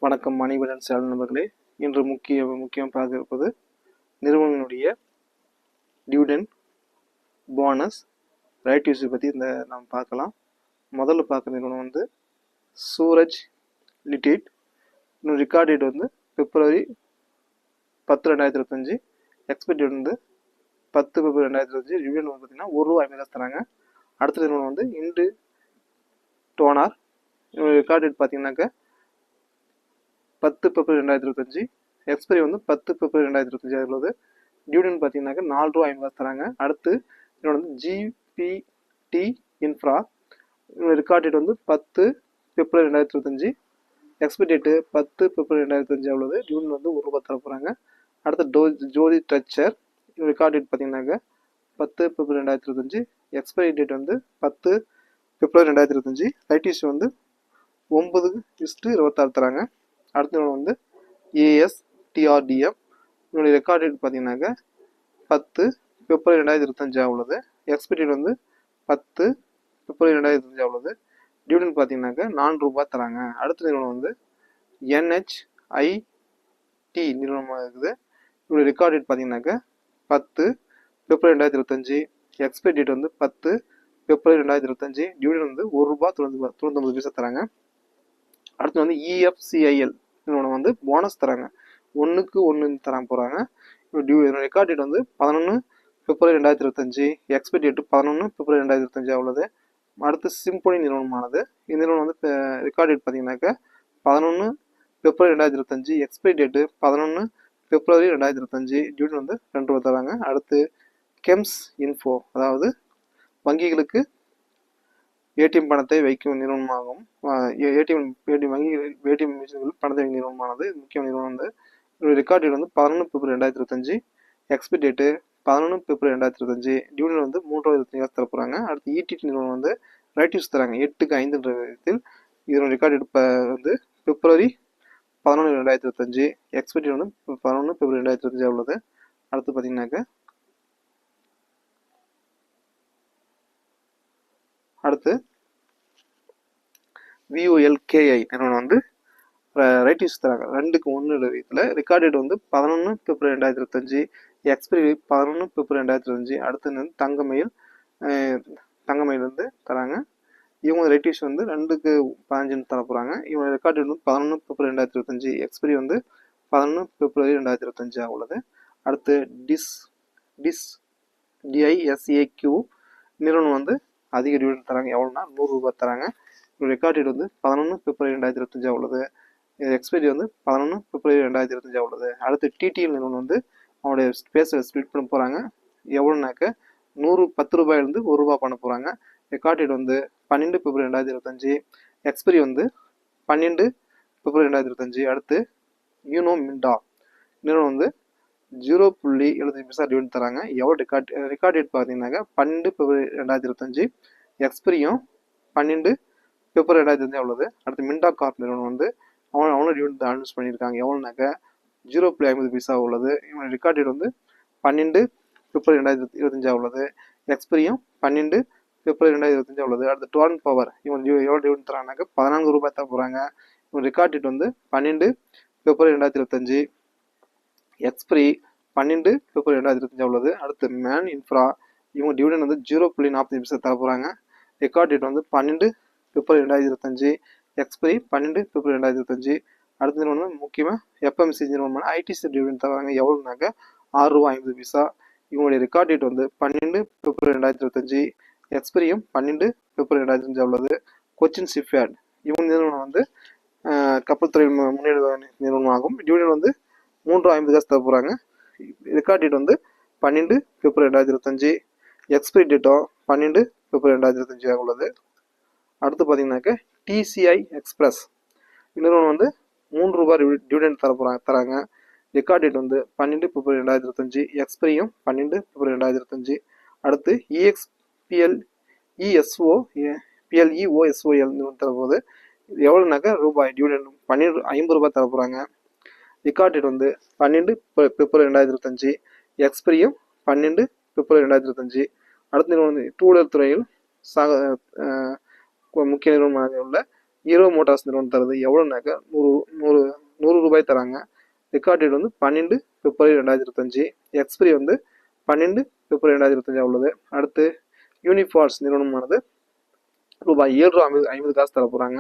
வணக்கம் மணிவண்ணன் சேனல் நண்பர்களே. இன்று முக்கியம் பார்க்க இருப்பது நிறுவனங்களுடைய டிவிடெண்ட், போனஸ், ரைட் இஷ்யூ பற்றி நாம் பார்க்கலாம். முதல்ல பார்க்குற நிறுவனம் சூரஜ் லிமிடெட். இன்னும் record date February 10, 2025. Expect date 10 February 2025. Dividend பார்த்தீங்கன்னா ₹1 தராங்க. அடுத்த நிறுவனம் இண்டு டோனார். ரெக்கார்ட் டேட் பார்த்தீங்கன்னாக்க 10 February 2025. எக்ஸ்பைரி 10 February 2025 உள்ளது. டிவிடெண்ட் பார்த்தீங்கன்னாக்க ₹4.50 தராங்க. அடுத்து இன்னொன்று GPT infra. Record date 10 February 2025. Expiry date 10 February 2025 உள்ளது. டிவிடெண்ட் ₹1 தர போகிறாங்க. அடுத்து ஜோதி ஸ்ட்ரக்சர். ரெக்கார்ட் டேட் பார்த்தீங்கன்னாக்க 10 February 2025. Expiry date 10 February 2025. Right issue 9:26 தராங்க. அடுத்த ஏஎஸ்டிஆர்டிஎம். இதனுடைய ரெக்கார்ட் டேட் பார்த்தீங்கன்னாக்க 10 February 2025 உள்ளது. எக்ஸ்பைரி டேட் 10 February 2025 உள்ளது. டிவிடெண்ட் பார்த்தீங்கன்னாக்க ₹4 தராங்க. அடுத்த நிறுவனம் என்ஹெச்ஐடி நிறுவனமாக இருக்குது. இதனுடைய ரெக்கார்ட் டேட் பார்த்தீங்கன்னாக்க 10 February 2025. Expiry date 10 February 2025. Dividend ₹1.99 தராங்க. அடுத்து இஎஃப்சிஐஎல் நிறுவனம் போனஸ் தராங்க. 1:1 தர போகிறாங்க. Record date 11 February 2025. Expiry date 11 February 2025 உள்ளது. அடுத்து சிம்போனி நிறுவனமானது. இந்த நிறுவனம் ரெக்கார்ட் டேட் பார்த்தீங்கன்னாக்க 11 February 2025. Expiry date 11 February 2025. Dividend ₹2 தராங்க. அடுத்து கெம்ஸ் இன்ஃபோ, அதாவது வங்கிகளுக்கு ஏடிஎம் பணத்தை வைக்கும் நிறுவனமாகும். ஏடிஎம் மிஷின்கள் பணத்தை வைக்கும் நிறுவனமானது. முக்கிய நிறுவனம் record date 11 February 2025. Expiry date 11 February 2025. Dividend ₹3.25 தர போகிறாங்க. அடுத்து இடிடி நிறுவனம் ரைட் இஷ்யூ தராங்க 8/5 என்ற விதத்தில். இதனுடைய record date February 11, 2025. Expiry date 11 February 2025 உள்ளது. அடுத்து பார்த்தீங்கன்னாக்க அடுத்து விஓஎல்கேஐ நிறுவனம் ரைட் இஷ்யூ தராங்க 2:1 விதத்தில். Record date 11 February 2025. Expiry 11 February 2025. அடுத்து தங்கமயில் தராங்க. இவங்க ரைட் இஷ்யூ 2:15 தர போகிறாங்க. இவங்க record date 11 February 2025. Expiry 11 February 2025 உள்ளது. அடுத்து டிஐஎஸ்ஏக்யூ நிறுவனம் அதிக டிவிடெண்ட் தராங்க. எவ்வளோனா ₹100 தராங்க. ரெக்கார்ட் டேட் 11 February 2025 உள்ளது. எக்ஸ்பைரி 11 February 2025 உள்ளது. அடுத்து டிடிஎல் நிறுவனம் அவங்களுடைய ஸ்பேஸை ஸ்பிளிட் பண்ண போகிறாங்க. எவ்வளோனாக்க ₹10 ₹1 பண்ண போகிறாங்க. Record date 12 February 2025. Expiry 12 February 2025. அடுத்து யூனோ மிண்டா நிறுவனம் 0.75% டிவிடெண்ட் தராங்க. எவ்வளோ ரெக்கார்ட் டேட் பார்த்தீங்கன்னாக்க 12 February 2025. எக்ஸ்பைரியும் 12 February 2025 உள்ளது. அடுத்து மிண்டா கார்ப் நிறுவனம் அவங்களும் டிவிடெண்ட் அனௌன்ஸ் பண்ணியிருக்காங்க. எவ்வளோனாக்க 0.50 உள்ளது. இவங்க ரெக்கார்ட் டேட் 12 February 2025 உள்ளது. எக்ஸ்பைரியும் 12 February 2025 உள்ளது. அடுத்து டோன் பவர் இவங்க எவ்வளோ டிவிடெண்ட் தராங்கனாக்க ₹14 தர போகிறாங்க. இவங்க record date 12 February 2025. Expiry 12 February 2025 உள்ளது. அடுத்து மேன் இன்ஃப்ரா இவங்க டிவிடெண்ட் 0.40% தர போகிறாங்க. Record date 12 February 2025. Expiry 12 February 2025. அடுத்த நிறுவனம் முக்கியமாக எஃப்எம்சிஜி நிறுவனமான ஐடிசி டிவிடெண்ட் தராங்க. எவ்வளோனாக்க ₹6.50. இவங்களுடைய ரெக்கார்ட் டேட் 12 February 2025. எக்ஸ்பைரியும் 12 February 2025 உள்ளது. கொச்சின் ஷிப்யார்ட் இவங்க நிறுவனம் கப்பல் துறை முன்னேற நிறுவனமாகும். டிவிடெண்ட் ₹3.50 தர போகிறாங்க. Record date 12 February 2025. எக்ஸ்பைரி டேட்டும் 12 February 2025 உள்ளது. அடுத்து பார்த்தீங்கன்னாக்க டிசிஐ எக்ஸ்பிரஸ் நிறுவனம் ₹3 டிவிடெண்ட் தராங்க. Record date 12 February 2025. எக்ஸ்பைரியும் 12 February 2025. அடுத்து பிஎல்இஓஎஸ்ஓஎல் நிறுவனம் தரப்போது எவ்வளோனாக்க டிவிடெண்ட் ₹50 தர போகிறாங்க. Record date 12 February 2025. எக்ஸ்பைரியும் 12 February 2025. அடுத்த நிறுவனம் டூ வீலர் துறையில் முக்கிய நிறுவனமாக உள்ள ஹீரோ மோட்டார்ஸ் நிறுவனம் தருது எவ்வளோனாக்கா 100 ரூபாய் தராங்க. ரெக்கார்ட் டேட் வந்து 12 பிப்ரவரி 2025. எக்ஸ்பிரி வந்து 12 பிப்ரவரி 2025 உள்ளது. அடுத்து யூனிஃபார்ஸ் நிறுவனமானது ரூபாய் 7.50 காசு தர போகிறாங்க.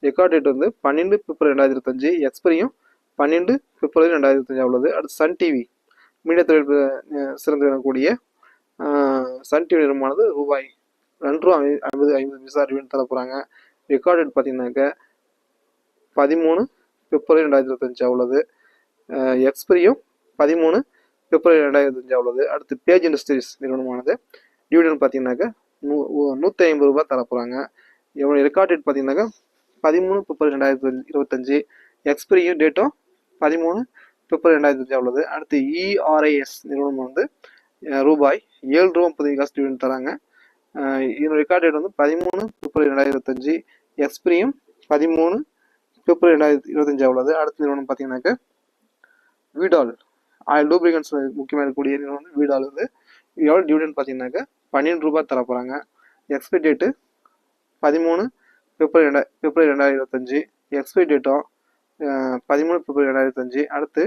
ரெக்கார்ட் டேட் வந்து 12 பிப்ரவரி 2025. எக்ஸ்பிரியும் 12 பிப்ரவரி 2025 உள்ளது. அடுத்து சன் டிவி மீடியா தொழில் சிறந்து விளங்கக்கூடிய சன் டிவி நிறுவனமானது ரூபாய் 2.50 ரிவீன் தர போகிறாங்க. ரெக்கார்ட் டேட் பார்த்தீங்கன்னாக்க 13 பிப்ரவரி 2025 உள்ளது. எக்ஸ்பிரியும் 13 பிப்ரவரி 2025 உள்ளது. அடுத்து பேஜ் இண்டஸ்ட்ரீஸ் நிறுவனமானது டிவிடன் பார்த்தீங்கன்னாக்க 150 ரூபாய் தர போகிறாங்க. எவ்வளோ ரெக்கார்ட் டேட் பார்த்தீங்கன்னாக்கா 13 பிப்ரவரி 2025. எக்ஸ்பிரியும் டேட்டும் 13 பிப்ரவரி 2025 உள்ளது. அடுத்து இஆர்ஐஎஸ் நிறுவனம் வந்து ரூபாய் 7.30 காசு டிவிடன் தராங்க. இதோட ரெக்கார்ட் டேட் வந்து 13 பிப்ரவரி 2025. எக்ஸ்பிரியும் 13 பிப்ரவரி 2025 உள்ளது. அடுத்த நிறுவனம் பார்த்தீங்கன்னாக்க வீடால் ஆயில் லூப்ரிகன்ஸ் முக்கியமாக இருக்கக்கூடிய நிறுவனம் வீடால் வந்து எவ்வளோ டிவிடன் பார்த்தீங்கன்னாக்கா 12 ரூபாய் தர போகிறாங்க. எக்ஸ்பைரி டேட்டு 13 பிப்ரவரி 2025. எக்ஸ்பைரி டேட்டும் 13 பிப்ரவரி 2025. அடுத்து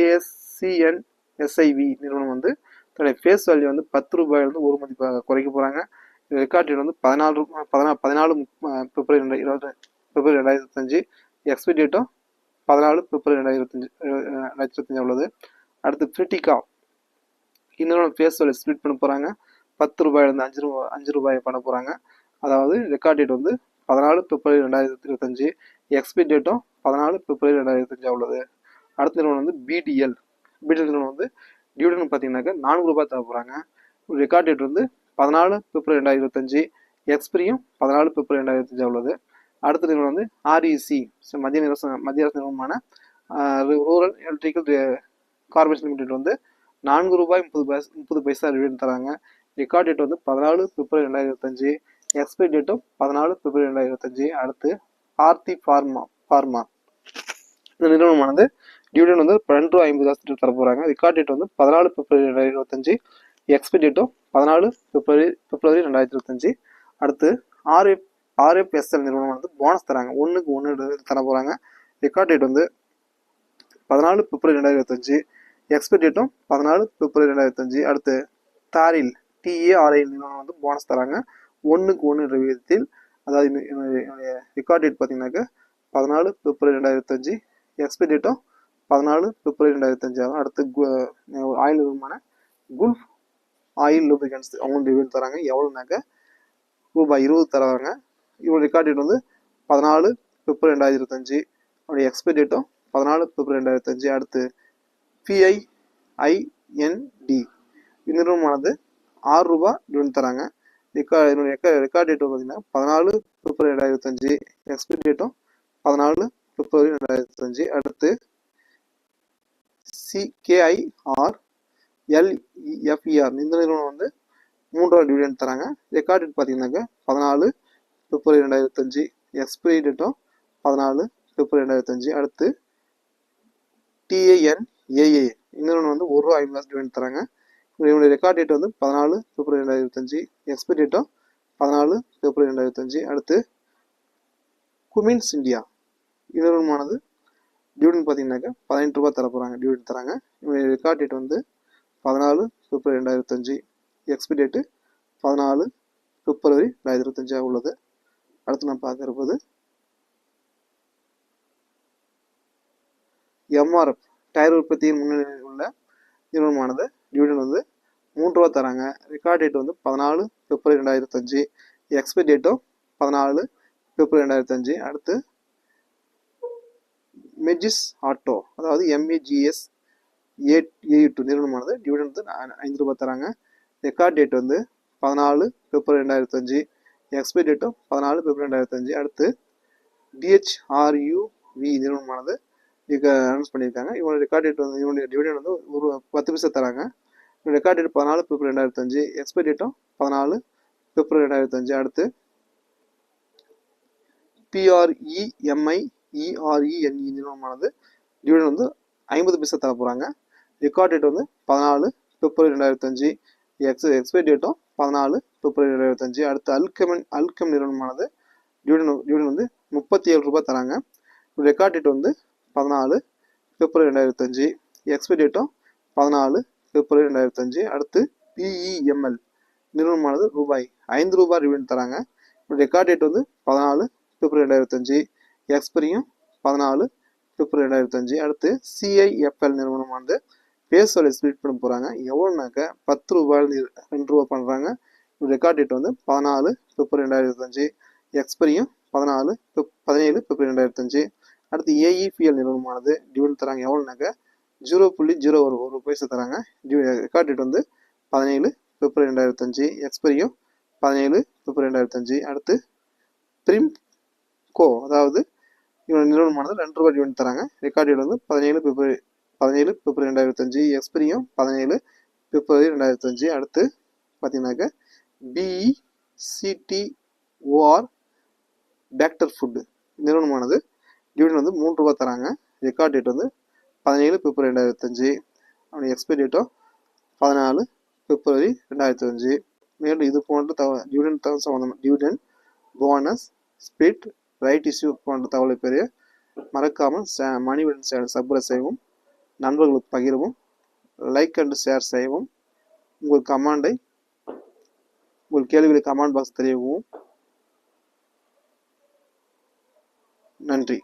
ஏஎஸ்சிஎன்எஸ்ஐவி நிறுவனம் வந்து தன்னுடைய ஃபேஸ் வேல்யூ வந்து 10 ரூபாயிலிருந்து 1 மதிப்பாக குறைக்க போகிறாங்க. ரெக்கார்ட் டேட் வந்து 14 பிப்ரவரி 2025. எக்ஸ்பைரி டேட்டும் 14 பிப்ரவரி 2025 உள்ளது. அடுத்து பிரிட்டிகா இன்னொரு ஃபேஸ் வேல்யூ ஸ்பிளிட் பண்ண போகிறாங்க. 10 ரூபாயிலிருந்து 5 ரூபாய் பண்ண போகிறாங்க. அதாவது ரெக்கார்ட் டேட் வந்து 14 பிப்ரவரி 2025. எக்ஸ்பைரி டேட்டும் 14 பிப்ரவரி 2025 உள்ளது. அடுத்த நிறுவனம் வந்து பிடிஎல் நிறுவனம் வந்து டிவிடன் பார்த்தீங்கன்னாக்கா 4 ரூபாய் தர போகிறாங்க. ரெக்கார்ட் டேட் வந்து 14 பிப்ரவரி 2025. எக்ஸ்பிரியும் 14 பிப்ரவரி 2025 உள்ளது. அடுத்த நிறுவனம் வந்து ஆர்இசி மத்திய அரசு நிறுவனமான ரூரல் எலக்ட்ரிக்கல் கார்பரேஷன் லிமிடெட் வந்து 4 ரூபாய் 30 பைசா ரிவிடன் தராங்க. ரெக்கார்ட் டேட் வந்து 14 பிப்ரவரி 2025. எக்ஸ்பைரி டேட்டும் 14 பிப்ரவரி 2025. அடுத்து ஆர்த்தி ஃபார்மா இந்த நிறுவனமானது டிவிடன் வந்து 2.50 காசு தர போகிறாங்க. ரெக்கார்ட் டேட் வந்து 14 பிப்ரவரி 2025. எக்ஸ்பைரி டேட்டும் 14 பிப்ரவரி 2025. அடுத்து ஆர்எஃப்எஸ்எல் நிறுவனம் வந்து போனஸ் தராங்க. 1:1 தர போகிறாங்க. ரெக்கார்ட் டேட் வந்து 14 பிப்ரவரி 2025. எக்ஸ்பைரி டேட்டும் 14 பிப்ரவரி 2025. அடுத்து TARIL நிறுவனம் வந்து போனஸ் தராங்க 1:1 விகிதத்தில். அதாவது என்னுடைய ரெக்கார்ட் டேட் பார்த்தீங்கன்னாக்கா 14 பிப்ரவரி 2025. எக்ஸ்பைரி டேட்டும் 14 பிப்ரவரி 2025 ஆகும். அடுத்து ஆயில் நிறுவனமான குல்ஃப் ஆயில் லூப்ரிகன்ஸ் அவங்க ரிவியூ தராங்க. எவ்வளோனாக்க ரூபாய் 20 தராங்க. இவங்க ரெக்கார்ட் டேட் வந்து 14 பிப்ரவரி 2025. அவருடைய எக்ஸ்பைரி டேட்டும் 14 பிப்ரவரி 2025. அடுத்து PIIND இந்நிறுவனமானது 6 ரூபாய் டிவிடன் தராங்க. ரெக்கார்ட் டேட் பார்த்தீங்கன்னா 14 பிப்ரவரி 2025. எக்ஸ்பைரி டேட்டும் 14 பிப்ரவரி 2025. அடுத்து CKIRLEFER இந்த நிறுவனம் வந்து 3 ரூபாய் டிவிடன் தராங்க. ரெக்கார்ட் டேட் பார்த்தீங்கன்னாக்க 14 பிப்ரவரி 2025. எக்ஸ்பைரி டேட்டும் 14 பிப்ரவரி 2025. அடுத்து TANAA நிறுவனம் வந்து 1 ரூபாய் 50 காசு டிவிடன் தராங்க. இவங்களுடைய ரெக்கார்ட் டேட் வந்து 14 பிப்ரவரி 2025. எக்ஸ்பைரி டேட்டும் 14 பிப்ரவரி 2025. அடுத்து குமின்ஸ் இந்தியா நிறுவனமானது டிவிடன் பார்த்தீங்கன்னாக்கா 18 ரூபாய் தர போகிறாங்க டிவிடன் தராங்க. இவங்களுடைய ரெக்கார்ட் டேட் வந்து 14 பிப்ரவரி 2025. எக்ஸ்பைரி டேட்டு 14 பிப்ரவரி 2025 உள்ளது. அடுத்து நான் பார்க்க இருப்பது MRF டயர் உற்பத்தியின் முன்னணியில் உள்ள நிறுவனமானது டிவிடன் வந்து 3 ரூபா தராங்க. ரெக்கார்ட் டேட் வந்து 14 பிப்ரவரி 2025. எக்ஸ்பைரி டேட்டும் 14 பிப்ரவரி 2025. அடுத்து மெஜிஸ் ஆட்டோ அதாவது MEGS AU2 நிறுவனமானது டிவிடன் வந்து 5 ரூபாய் தராங்க. ரெக்கார்ட் டேட் வந்து 14 பிப்ரவரி 2025. எக்ஸ்பைரி டேட்டும் 14 பிப்ரவரி 2025. அடுத்து DHRUV நிறுவனமானது அனௌன்ஸ் பண்ணியிருக்காங்க. இவங்க ரெக்கார்ட் டேட் வந்து இவங்களுடைய டிவிடன் வந்து ஒரு 10 பைசா தராங்க. ரெக்கார்ட் டேட் 14 பிப்ரவரி 2025. எக்ஸ்பைரி டேட்டும் 14 பிப்ரவரி 2025. அடுத்து PREMIERENE நிறுவனமானது டிவிடன் வந்து 50 பைசா தர போகிறாங்க. ரெக்கார்ட் டேட் வந்து 14 பிப்ரவரி 2025. எக்ஸ்பைரி டேட்டும் 14 பிப்ரவரி 2025. அடுத்து அல்கெம் நிறுவனமானது டிவிடன் வந்து 37 ரூபாய் தராங்க. ரெக்கார்ட் டேட் வந்து 14 பிப்ரவரி 2005. எக்ஸ்பைரி டேட்டும் 14 பிப்ரவரி 2005. அடுத்து பிஇஎம்எல் நிறுவனமானது ரூபாய் 5 ரூபாய் டிவிடன் தராங்க. ரெக்கார்ட் டேட் வந்து 14 பிப்ரவரி 2005. எக்ஸ்பைரியும் 14 பிப்ரவரி 2005. அடுத்து சிஐஎஃப்எல் நிறுவனமானது பேஸ் வேல்யூ ஸ்பிளிட் பண்ண போகிறாங்க. எவ்வளோனாக்க 10 ரூபாயிலிருந்து 2 ரூபா பண்ணுறாங்க. ரெக்கார்ட் டேட் வந்து 14 பிப்ரவரி 2005. எக்ஸ்பைரியும் 17 பிப்ரவரி 2005. அடுத்து ஏஇபிஎல் நிறுவனமானது டிவிடன் தராங்க. எவ்வளோனாக்க 0.011 பைசா தராங்க. ரெக்கார்ட் டேட் வந்து 17 பிப்ரவரி 2005. எக்ஸ்பைரியும் 17 பிப்ரவரி 2005. அடுத்து பிரிம்கோ அதாவது இவங்க நிறுவனமானது 2 ரூபாய் டிவிடன் தராங்க. ரெக்கார்ட் டேட் வந்து 17 பிப்ரவரி 2005. எக்ஸ்பைரியும் 17 பிப்ரவரி 2005. அடுத்து பார்த்தீங்கன்னாக்க பிஇசிடிஓஆர் பேக்டர் ஃபுட் நிறுவனமானது டிவிடன் வந்து 3 ரூபாய் தராங்க. ரெக்கார்ட் டேட் வந்து 17 பிப்ரவரி 2005. அவனுடைய எக்ஸ்பைரி டேட்டும் 14 பிப்ரவரி 2005. மேலும் இது போன்ற டிவிடன் சம்பந்தம் dividend bonus split right issue போன்ற தகவலை பெற மறக்காமல் மணிவன் சப்ஸ்கிரைப் செய்யவும், நண்பர்களுக்கு பகிரவும், லைக் அண்ட் ஷேர் செய்யவும், உங்கள் கேள்விகளை கமெண்ட் பாக்ஸ் தெரிவிக்கவும். நன்றி.